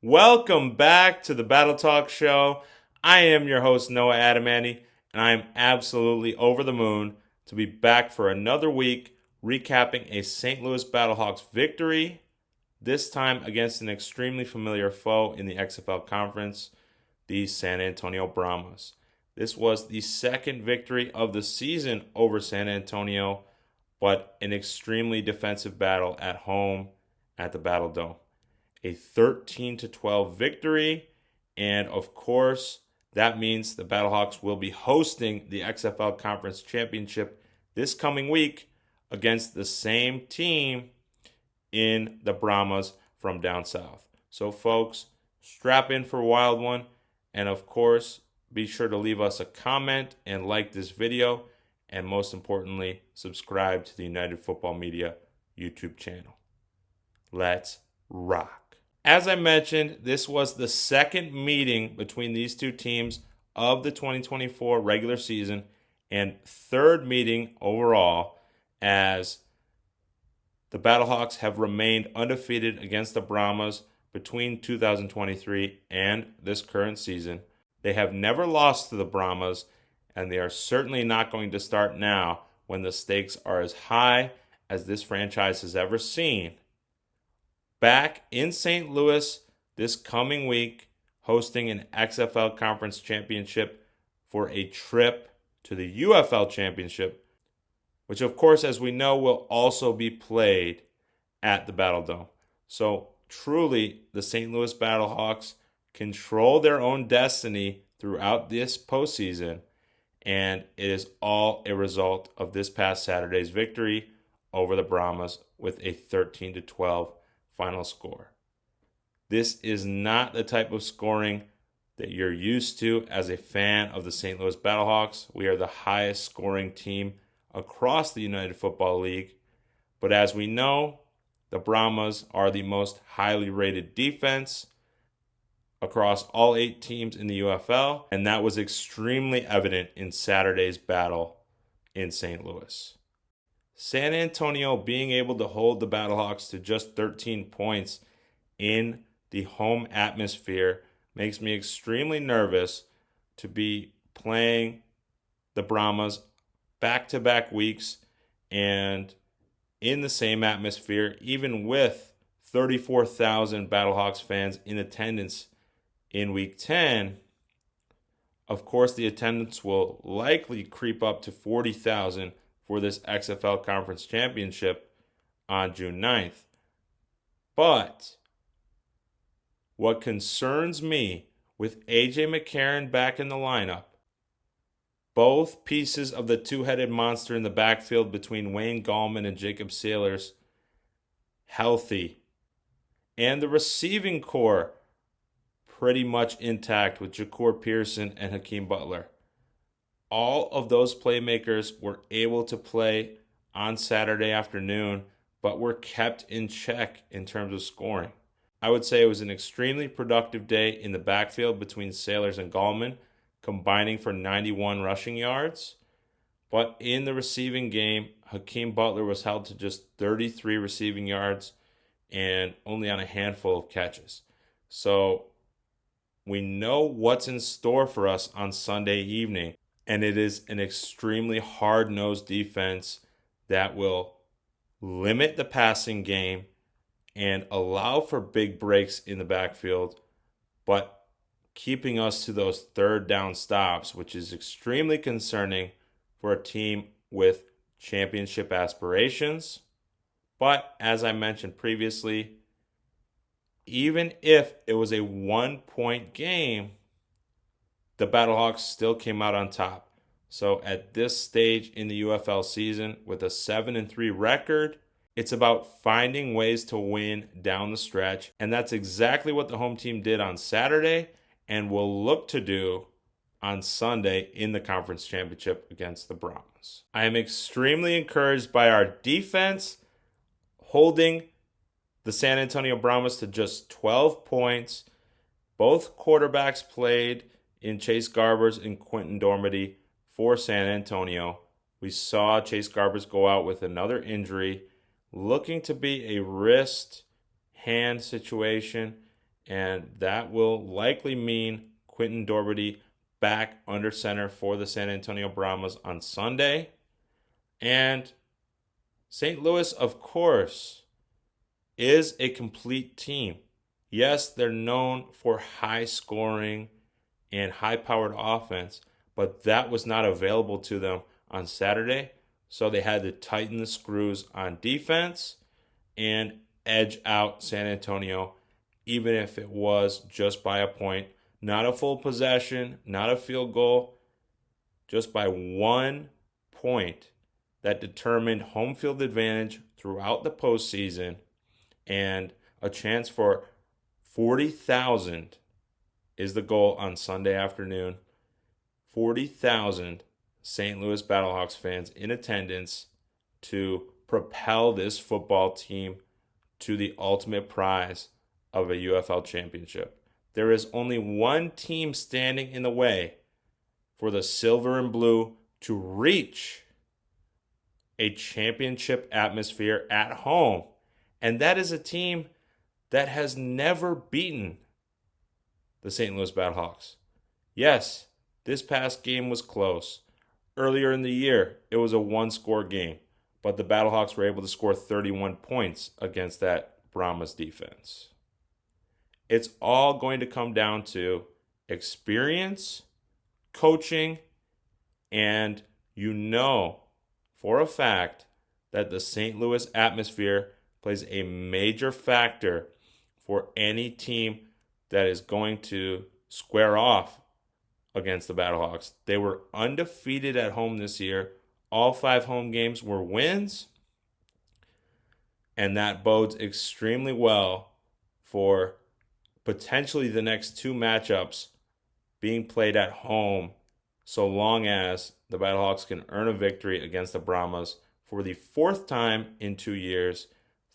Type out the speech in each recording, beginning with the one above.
Welcome back to the BattleTalk Show. I am your host, Noah Manny, and I am absolutely over the moon to be back for another week recapping a St. Louis Battlehawks victory, this time against an extremely familiar foe in the XFL Conference, the San Antonio Brahmas. This was the second victory of the season over San Antonio, but an extremely defensive battle at home at the Battle Dome. A 13-12 victory, and of course, that means the Battlehawks will be hosting the XFL Conference Championship this coming week against the same team in the Brahmas from down south. So folks, strap in for a wild one, and of course, be sure to leave us a comment and like this video, and most importantly, subscribe to the United Football Media YouTube channel. Let's rock. As I mentioned, this was the second meeting between these two teams of the 2024 regular season and third meeting overall, as the Battlehawks have remained undefeated against the Brahmas between 2023 and this current season. They have never lost to the Brahmas, and they are certainly not going to start now when the stakes are as high as this franchise has ever seen. Back in St. Louis this coming week, hosting an XFL Conference Championship for a trip to the UFL Championship, which of course, as we know, will also be played at the Battle Dome. So truly, the St. Louis Battlehawks control their own destiny throughout this postseason, and it is all a result of this past Saturday's victory over the Brahmas with a 13-12 final score. This is not the type of scoring that you're used to as a fan of the St. Louis Battlehawks. We are the highest scoring team across the United Football League. But as we know, the Brahmas are the most highly rated defense across all 8 teams in the UFL, and that was extremely evident in Saturday's battle in St. Louis. San Antonio being able to hold the Battlehawks to just 13 points in the home atmosphere makes me extremely nervous to be playing the Brahmas back-to-back weeks and in the same atmosphere, even with 34,000 Battlehawks fans in attendance in Week 10. Of course, the attendance will likely creep up to 40,000 for this XFL Conference Championship on June 9th. But what concerns me with AJ McCarron back in the lineup, both pieces of the two-headed monster in the backfield between Wayne Gallman and Jacob Saylors healthy, and the receiving core pretty much intact with Jacour Pearson and Hakeem Butler. All of those playmakers were able to play on Saturday afternoon, but were kept in check in terms of scoring. I would say it was an extremely productive day in the backfield between Saylors and Gallman, combining for 91 rushing yards. But in the receiving game, Hakeem Butler was held to just 33 receiving yards and only on a handful of catches. So we know what's in store for us on Sunday evening. And it is an extremely hard-nosed defense that will limit the passing game and allow for big breaks in the backfield, but keeping us to those third down stops, which is extremely concerning for a team with championship aspirations. But as I mentioned previously, even if it was a 1-point game, the Battlehawks still came out on top. So at this stage in the UFL season, with a 7-3 record, it's about finding ways to win down the stretch. And that's exactly what the home team did on Saturday and will look to do on Sunday in the conference championship against the Brahmas. I am extremely encouraged by our defense holding the San Antonio Brahmas to just 12 points. Both quarterbacks played in Chase Garbers and Quentin Dormady for San Antonio. We saw Chase Garbers go out with another injury, looking to be a wrist hand situation, and that will likely mean Quentin Doherty back under center for the San Antonio Brahmas on Sunday. And St. Louis, of course, is a complete team. Yes, they're known for high scoring and high-powered offense, but that was not available to them on Saturday, so they had to tighten the screws on defense and edge out San Antonio, even if it was just by a point. Not a full possession, not a field goal, just by 1 point that determined home field advantage throughout the postseason and a chance for 40,000 is the goal on Sunday afternoon. 40,000 St. Louis Battlehawks fans in attendance to propel this football team to the ultimate prize of a UFL championship. There is only one team standing in the way for the silver and blue to reach a championship atmosphere at home, and that is a team that has never beaten the St. Louis Battlehawks. Yes, this past game was close. Earlier in the year, it was a one-score game, but the Battlehawks were able to score 31 points against that Brahmas defense. It's all going to come down to experience, coaching, and you know for a fact that the St. Louis atmosphere plays a major factor for any team that is going to square off against the Battlehawks. They were undefeated at home this year. All 5 home games were wins, and that bodes extremely well for potentially the next 2 matchups being played at home, so long as the Battlehawks can earn a victory against the Brahmas for the 4th time in 2 years,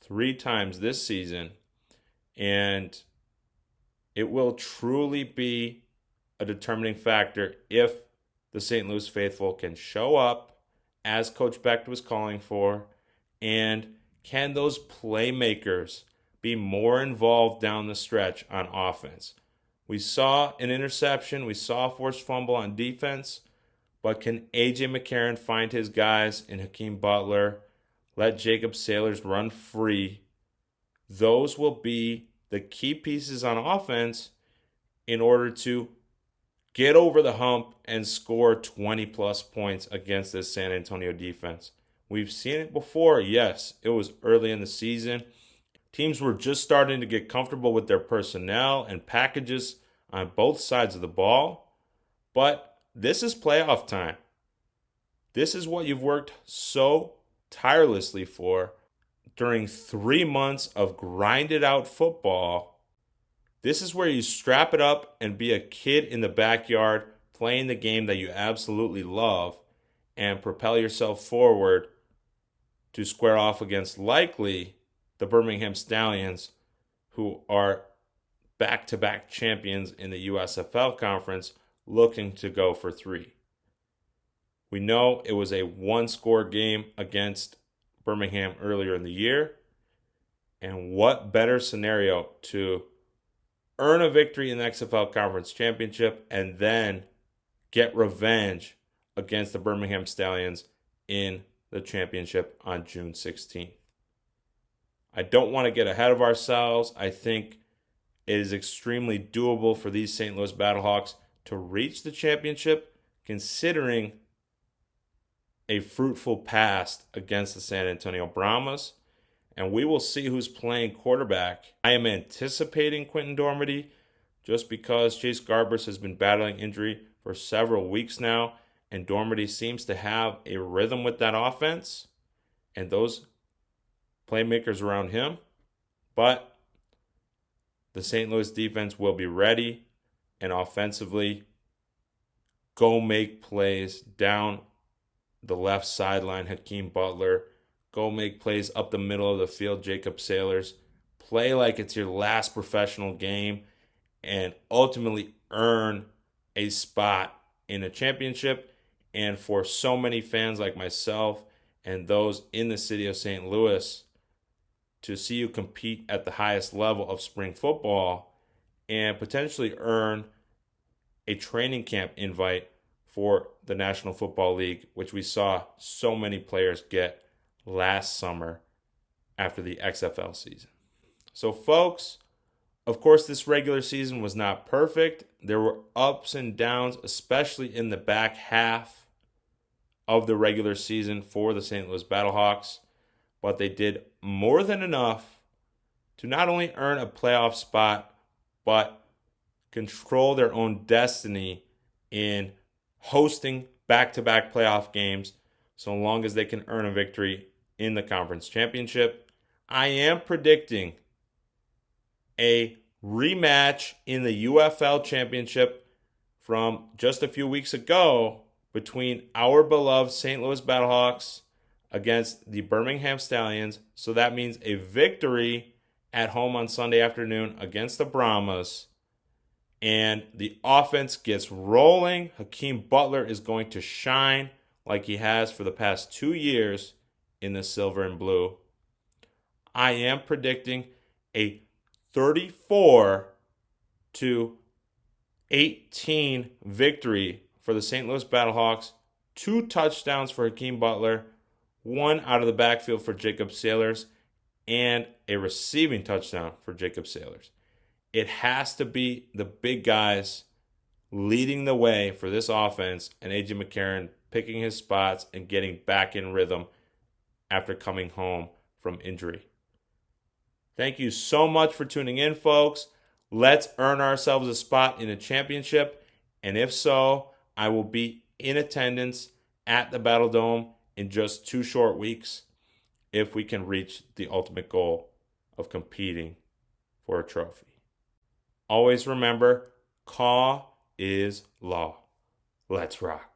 3 times this season. And it will truly be a determining factor if the St. Louis faithful can show up as Coach Becht was calling for, and can those playmakers be more involved down the stretch on offense. We saw an interception, we saw a forced fumble on defense, but can AJ McCarron find his guys in Hakeem Butler, let Jacob Saylors run free? Those will be the key pieces on offense in order to get over the hump and score 20-plus points against this San Antonio defense. We've seen it before. Yes, it was early in the season. Teams were just starting to get comfortable with their personnel and packages on both sides of the ball. But this is playoff time. This is what you've worked so tirelessly for during 3 months of grinded out football. This is where you strap it up and be a kid in the backyard playing the game that you absolutely love and propel yourself forward to square off against likely the Birmingham Stallions, who are back-to-back champions in the USFL Conference, looking to go for 3. We know it was a one-score game against Birmingham earlier in the year, and what better scenario to earn a victory in the XFL Conference Championship and then get revenge against the Birmingham Stallions in the championship on June 16th. I don't want to get ahead of ourselves. I think it is extremely doable for these St. Louis Battlehawks to reach the championship, considering a fruitful past against the San Antonio Brahmas. And we will see who's playing quarterback. I am anticipating Quentin Doherty just because Chase Garbers has been battling injury for several weeks now, and Doherty seems to have a rhythm with that offense and those playmakers around him. But the St. Louis defense will be ready and offensively go make plays down the left sideline, Hakeem Butler. Go make plays up the middle of the field, Jacob Saylors. Play like it's your last professional game and ultimately earn a spot in a championship. And for so many fans like myself and those in the city of St. Louis, to see you compete at the highest level of spring football and potentially earn a training camp invite for the National Football League, which we saw so many players get last summer after the XFL season. So, folks, of course, this regular season was not perfect. There were ups and downs, especially in the back half of the regular season for the St. Louis Battlehawks, but they did more than enough to not only earn a playoff spot, but control their own destiny in hosting back-to-back playoff games so long as they can earn a victory in the conference championship. I am predicting a rematch in the UFL Championship from just a few weeks ago between our beloved St. Louis Battlehawks against the Birmingham Stallions. So that means a victory at home on Sunday afternoon against the Brahmas. And the offense gets rolling. Hakeem Butler is going to shine like he has for the past 2 years in the silver and blue. I am predicting a 34-18 victory for the St. Louis Battlehawks. 2 touchdowns for Hakeem Butler, 1 out of the backfield for Jacob Saylors, and a receiving touchdown for Jacob Saylors. It has to be the big guys leading the way for this offense and AJ McCarron picking his spots and getting back in rhythm after coming home from injury. Thank you so much for tuning in, folks. Let's earn ourselves a spot in a championship. And if so, I will be in attendance at the Battle Dome in just 2 short weeks if we can reach the ultimate goal of competing for a trophy. Always remember, Caw is law. Let's rock.